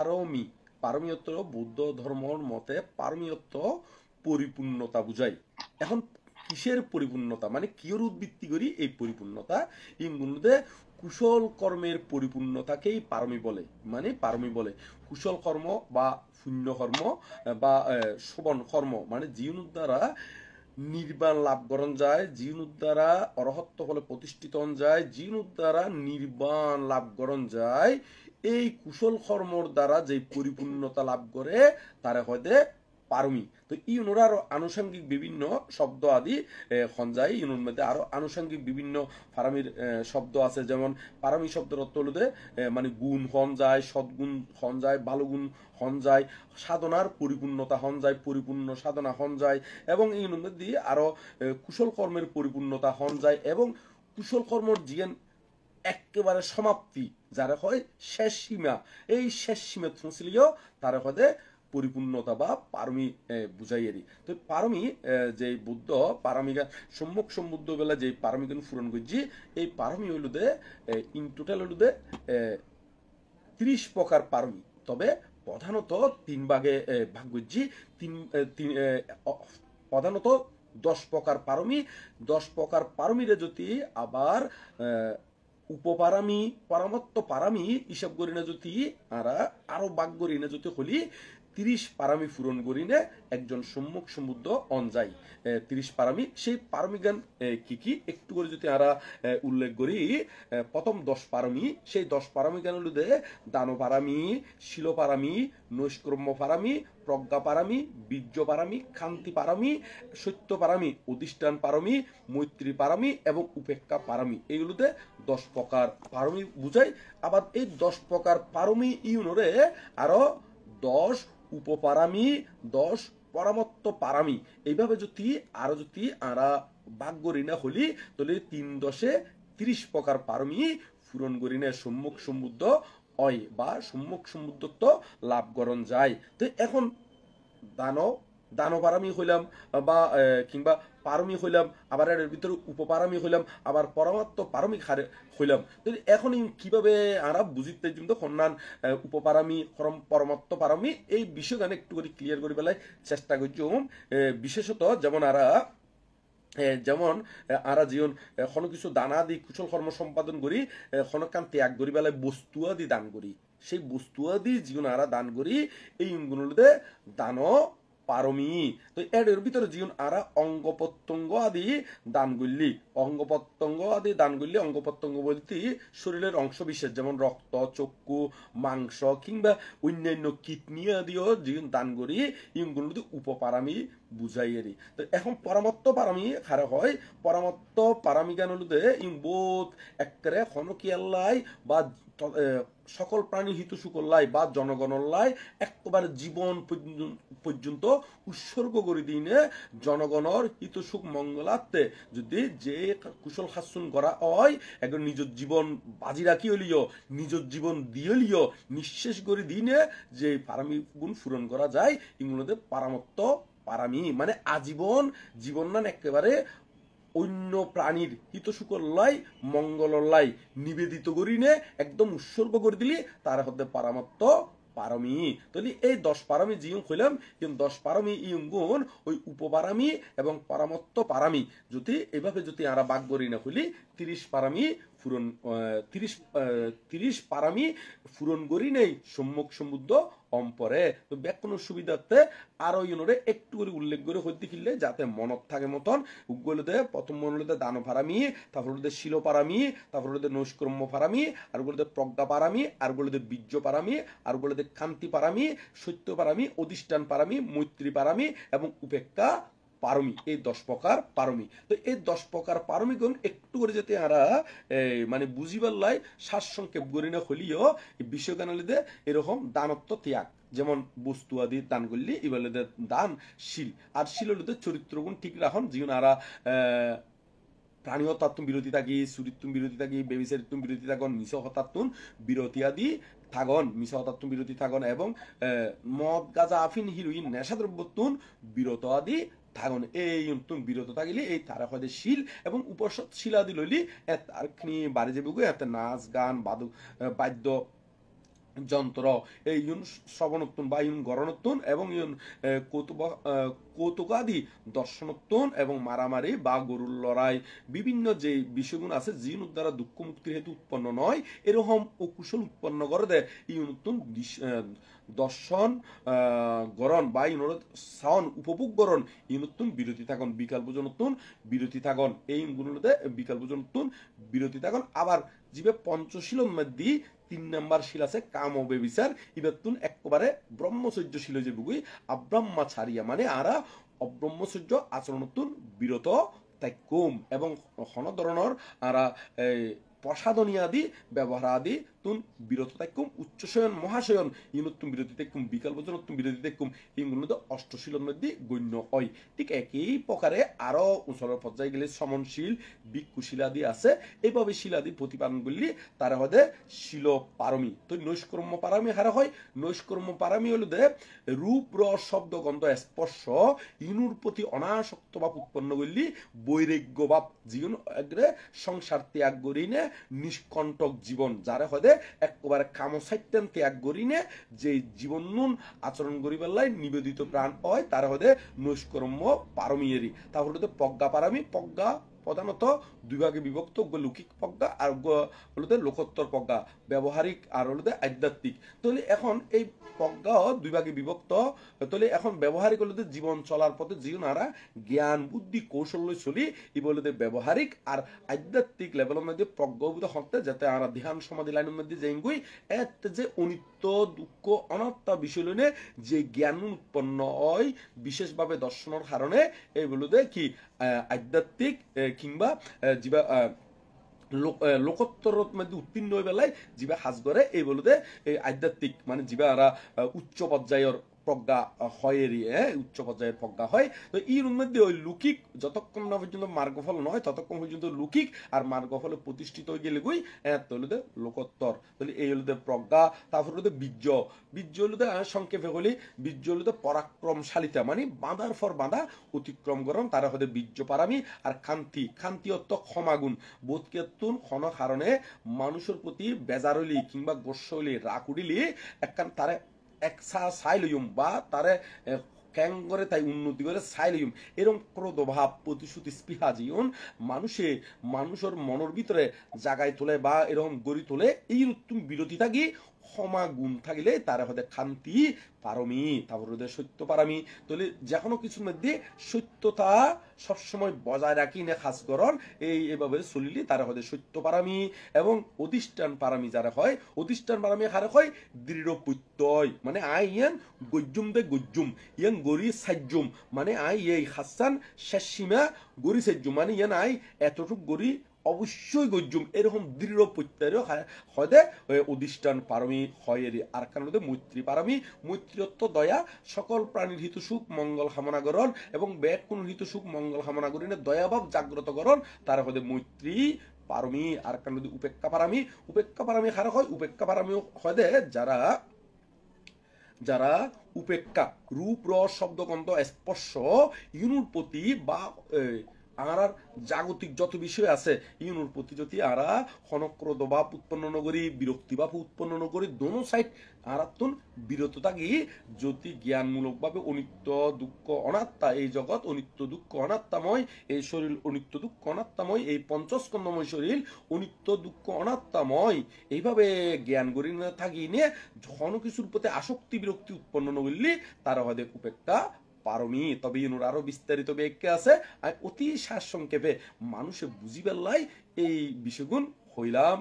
পারমি পারমি অর্থ বৌদ্ধ ধর্মর মতে পারমি অর্থ পরিপূর্ণতা বুঝায়। এখন কিসের পরিপূর্ণতা মানে কিয়র উদ্বৃত্তি করি এই পরিপূর্ণতা ইংগুলোতে কুশল কর্মের পরিপূর্ণতাকেই পারমি বলে। মানে পারমি বলে কুশল কর্ম বা পুণ্য কর্ম বা শোভন কর্ম মানে জীবন দ্বারা নির্বাণ লাভ করণ যায়, জীবন দ্বারা অরহত্ব হলে প্রতিষ্ঠিত হন যায়, জীবন দ্বারা নির্বাণ লাভ করণ যায়। এই কুশল কর্মর দ্বারা যে পরিপূর্ণতা লাভ করে তারা হয়তো পারমি। তো ইউনোর আরো আনুষঙ্গিক বিভিন্ন শব্দ আদি খঞ্জাই ইউনোর মধ্যে আরো আনুষঙ্গিক বিভিন্ন ফারামির শব্দ আছে। যেমন পারমি শব্দের অর্থ হলো মানে গুণ হন যায়, সদ্গুণ হন যায়, ভালো গুণ হন যায়, সাধনার পরিপূর্ণতা হন যায়, পরিপূর্ণ সাধনা হন যায়, এবং ইউনোর মধ্যে আরো কুশল কর্মের পরিপূর্ণতা হন যায়, এবং কুশল কর্মর জিয়ান একেবারে সমাপ্তি যারা হয় শেষ সীমা, এই শেষ সীমা থুঁসলিও তারা হয় পরিপূর্ণতা বা পারমি বুঝাইয়েরি। তো পারমি যে বুদ্ধ পারমিকা সম্মুখ সমুদ্র বেলা যে পারমিগান পূরণ করছি, এই পারমি হইল দে ইন টোটাল হইল দে 30 প্রকার পারমি। তবে প্রধানত তিন ভাগে ভাগ করছি। তিন প্রধানত 10 প্রকার পারমি। 10 প্রকার পারমিরে যদি আবার উপপারামি পরামত্ত পারামি হিসাব করি না যদি আরো বাক করি না যদি হলি 30 পারামি পূরণ করি না একজন সম্মুখ সমুদ্র অঞ্জাই। 30 পারামি সেই পারমি গান কি কি একটু করে যদি উল্লেখ করি। প্রথম 10 পারমি, সেই 10 পারমি গান হলো দান পারামি, শিল পারামি, নৈষ্কর্ম্য পারামি, প্রজ্ঞা পারামি, বীর্য পারামি, খান্তি পারামি, সত্য পারামি, অধিষ্ঠান পারমি, মৈত্রী পারামি এবং উপেক্ষা পারামি, এইগুলোতে 10 প্রকার পারমি বুঝাই। আবার এই 10 প্রকার পারমি ইউনোরে আরো 10 উপপারামি, 10 পরামত্ত পারামি, এইভাবে যদি আরো যদি ভাগ করি না হলি তাহলে 3 10 30 প্রকার পারমি পূরণ করি না সম্মুখ সমুদ্র হয় বা সম্মুখ সমুদ্রত্ব লাভ করণ যায়। তো এখন দানব দানপারামি হইলাম বা কিংবা পারমি হইলাম, আবার এর ভিতরে উপপারামি হইলাম, আবার পরমাত্ম পারমিক হারে হইলাম। তো এখন কিভাবে আরা বুঝিতে কিন্তু সন্ধান উপপারামি পরমাত্ম পারমি এই বিষয়খানে একটু করে ক্লিয়ার করে বেলায় চেষ্টা করছি। বিশেষত যেমন যেমন জীবন কোনো কিছু দানা দি কুশল কর্ম সম্পাদন করি, ক্ষণকান ত্যাগ করি বেলায় বস্তু আদি দান করি, সেই বস্তু আদি জীবন দান করি এই গুণগুলোতে দান পারমি। তো এর ভিতরে জীবন অঙ্গ প্রত্যঙ্গ আদি দান করলি, অঙ্গ প্রত্যঙ্গ আদি দান করলি, অঙ্গ প্রত্যঙ্গ বলতে শরীরের অংশ বিশেষ যেমন রক্ত, চক্ষু, মাংস কিংবা অন্যান্য কিডনি আদিও জীবন দান করি ইগুলোতে উপপারামি বুঝাইয়েরি। তো এখন পরামত্ত পারামি খারে হয়, পরামত্ত পারামি জ্ঞান হলুদে ইং বোধ একেবারে খনকিয়াল্লাই বা সকল প্রাণী হিত সুকল্লাই বা জনগণল্লাই একেবারে জীবন পর্যন্ত উৎসর্গ করে দিনে জনগণর হিত সুখ মঙ্গলার্থে যদি যে কুশল হাসুন করা হয় একজন নিজের জীবন বাজি রাখি হলিও, নিজের জীবন দিয়ে হলিও নিঃশেষ করে দিনে যে পারামি গুণ পূরণ করা যায় এগুলোতে পারামত্ত পারামি মানে আজীবন জীবন না একেবারে অন্য প্রাণীর হিত সুকল্লাই মঙ্গলল্লাই নিবেদিত করি নে একদম উৎসর্গ করে দিলি তার হতে পারামত্ত পারমি। তাহলে এই 10 পারমি জিয়ং কইলাম, কিন্তু 10 পারমি ইয়ং গুণ ওই উপপারামি এবং পারামত্ত পারামি যদি এভাবে যদি ভাগ করি না হইলি 30 পারামি পূরণ 30 পারামি পূরণ করি নেই সম্মুখ সমুদ্র অম্পরে। তো ব্যাকরণের সুবিধার্থে আরো ইউনোরে একটু করে উল্লেখ করে হইতে কিনলে যাতে মনত থাকে মতন উগুলোতে প্রথম মনলতে দান পারামি, তারপর হলতে শিল পারামি, তারপর হলতে নৈষ্কর্ম্য পারামি, আর গুলোতে প্রজ্ঞা পারামি, আর গুলোতে বীর্য পারামি, আর গুলোতে কান্তি পারামি, সত্য পারামি, অধিষ্ঠান পারামি, মৈত্রী পারামি এবং উপেক্ষা পারমি, এই 10 প্রকার পারমি। তো এই 10 প্রকার পারমিগুণ একটু করে যেতে মানে বুঝিবার লাই শ্বাস সংক্ষেপ করি না হলিও বিষয় কানালিতে এরকম দানত্ব ত্যাগ যেমন বস্তু আদি দান করলি এবার দান শীল, আর শীল হলে চরিত্র গুণ ঠিক রাখন জীবন প্রাণী হত্যাত্ম বিরতি থাকি, চুরিত্তুম বিরতি থাকি, বেবিচারিত্তুম বিরতি থাকন, মিছ হত্যাত্তুন বিরতি আদি থাগন, মিছ হত্যাত্তুম বিরতি থাগন এবং মদ গাঁজা আফিন হিরোইন নেশাদ্রব্যত্তুন বিরত আদি থাগন। এই তুমি বিরত থাকিলে এই তারা হয় শিল এবং উপসদ শিলাদি লইলি তারখানি বাড়ি যাবি এত নাচ গান বাদ্য যন্ত্র এই ইউন শ্রবণোত্তন বা ইউন গরণোত্তন এবং ইউন কৌতুকাদি দর্শনোত্তন এবং মারামারি বা গরুর লড়াই বিভিন্ন যে বিষয়গুণ আছে জিন দ্বারা দুঃখ মুক্তির হেতু উৎপন্ন নয় এরকম অকুশল উৎপন্ন করে দেয় ইউনতুন দর্শন গরণ বা ইউনোর সাউন উপভোগ গরণ ইউনতুন বিরতি থাকুন বিকাল পর্যন্ত বিরতি থাকুন এই গুণগুলোতে বিকাল পর্যন্ত বিরতি থাকুন আবার জীবে পঞ্চশীলন মধ্যে 3 নম্বর শিল আছে কাম ও বেবিচার ইবাতুন একবারে ব্রহ্মচর্য শিল যে বুগুই আব্রাহ্মা ছাড়িয়া মানে আরা অব্রহ্মচর্য আচরণতুন বিরত তাইকুম এবং হন ধরনের আরা প্রসাদনী আদি ব্যবহার আদি তুন বিরত তাইকুম উচ্চশয়ন মহাশয়ন ইনুত্তুম বিরতি তাইকুম বিকাল পর্যন্ত বিরতি তাইকুম এইগুলো অষ্টশীলন মধ্যে গণ্য হয় ঠিক একই প্রকারে আরো উচ্চতর পর্যায়ে গেলে সমনশীল ভিক্ষুশীল আদি আছে এইভাবে শিলাদি প্রতিপালন করলে তারা হদে শিল পারমি তো নৈষ্কর্ম পারামি হারা হয় নৈষ্কর্ম পারামি হলো দে রূপ রস শব্দ গন্ধ স্পর্শ ইনুর প্রতি অনাসক্ত ভাব উৎপন্ন করলি বৈরাগ্য ভাব জীবন সংসার ত্যাগ করিনে নিষ্কণ্টক জীবন যারা হদে একবারে কামসাইতেন ত্যাগ করিনে যে জীবন নুন আচরণ করিবার লাই নিবেদিত প্রাণ হয় তারা হদে নৈষ্কর্ম পারমিয়েরি তারপর হতে প্রজ্ঞা পারামি প্রজ্ঞা প্রধানত দুই ভাগে বিভক্ত লৌকিক প্রজ্ঞা আর হলো লোকোত্তর প্রজ্ঞা ব্যবহারিক আর হলো আধ্যাত্মিক তাহলে এখন এই প্রজ্ঞা দুই ভাগে বিভক্ত তাহলে এখন ব্যবহারিক হলো জীবন চলার পথে জীবন আরা জ্ঞান বুদ্ধি কৌশল চলি ই বলে ব্যবহারিক আর আধ্যাত্মিক লেভেলের মধ্যে প্রজ্ঞাভূত হতে যাতে আমরা ধ্যান সমাধি লাইনের মধ্যে যাইগুই এত যে অনিত্য দুঃখ অনাত্মা বিষয় লইনে যে জ্ঞান উৎপন্ন হয় বিশেষভাবে দর্শনের কারণে এই বলতে কি আধ্যাত্মিক কিংবা যিবা লোকোত্তর মধ্যে উত্তীর্ণ হয়ে বেলায় যিবা সাজ করে এই বলতে এই আধ্যাত্মিক মানে যিবা আরা উচ্চ পর্যায়ের প্রজ্ঞা হয় উচ্চ পর্যায়ের প্রজ্ঞা হয় তো এর মধ্যে ওই লৌকিক যতক্ষণ না পর্যন্ত মার্গফল নয় ততক্ষণ পর্যন্ত লৌকিক আর মার্গফলে প্রতিষ্ঠিত হয়ে গেলে গুই হলুদে লোকোত্তর তাহলে এই হলুদে প্রজ্ঞা তারপর হলুদে বীর্য বীর্য হলুদে সংক্ষেপে বলি বীর্য হলুদে পরাক্রমশালিতা মানে বাঁধার পর বাঁধা অতিক্রম করন তারা হতে বীর্য পারামি আর খান্তি খান্তি অর্থ ক্ষমাগুণ বোধকেতুন ক্ষণ কারণে মানুষের প্রতি বেজারলি কিংবা গোস্বলি রাগ উঠিলি একখান তারা একসা সাইলিয়ম বা তারে ক্যাং করে তাই উন্নতি করে সাইলিয়ম এরকম ক্রোধভাব প্রতিশ্রুতি স্পৃহা জীবন মানুষের মনের ভিতরে জাগায় তোলে বা এরকম গড়ি তোলে এই তুমি বিরতি থাকি ক্ষমা গুণ থাকিলে তারা হতে খান্তি পারমি তারপর হতে সত্য পারামি তাহলে যে কোনো কিছুর মধ্যে সত্যতা সবসময় বজায় রাখি না খাস করন এইভাবে চলিলে তারা হতে সত্য পারামি এবং অধিষ্ঠান পারামি যারা হয় অধিষ্ঠান পারামি হারে হয় দৃঢ় প্রত্যয় মানে আই ইয়ান গজ্জুম দে গজ্জুম ইয়ান গরি সাজ্জুম মানে আই এই হাসান শেষ সীমা গরি সাজ্জুম মানে ইয়ান আই এতটুক গরি অবশ্যই গজ্জুম এরকম দৃঢ় প্রত্যয় হয়তো অধিষ্ঠান পারমি হয় আর কারণ মৈত্রী পারমি মৈত্রীত্ব দয়া সকল প্রাণীর হিত সুখ মঙ্গল কামনা করণ এবং ব্যাগ কোন হিত সুখ মঙ্গল কামনা করি না দয়াভাব জাগ্রত করণ তারা হতে মৈত্রী পারমি আর কারণ উপেক্ষা পারামি খারাপ হয় উপেক্ষা পারামি হয় যারা যারা উপেক্ষা রূপ রস শব্দ গন্ধ স্পর্শ ইউনুর প্রতি বা আর জাগতিক যত বিষয় আছে ইউনুর প্রতি যদি আরা ক্ষণক্রোধ ভাব উৎপন্ন নগরী বিরক্তি ভাব উৎপন্ন নগরী দোনো সাইড আরাত্তন বিরত থাকি যদি জ্ঞানমূলক ভাবে অনিত্য দুঃখ অনাত্মা এই জগৎ অনিত্য দুঃখ অনাত্মাময় এই শরীর অনিত্য দুঃখ অনাত্মাময় এই পঞ্চস্কন্ধময় শরীর অনিত্য দুঃখ অনাত্মাময় এইভাবে জ্ঞান গড়ি না থাকি নিয়ে কোনো কিছুর প্রতি আসক্তি বিরক্তি উৎপন্ন নগরলি তারা হয় উপেক্ষা পারমি তবে ইনুর আরো বিস্তারিত ব্যাখ্যা আছে আর অতি সার সংক্ষেপে মানুষে বুঝিবার লাই এই বিষয়গুণ হইলাম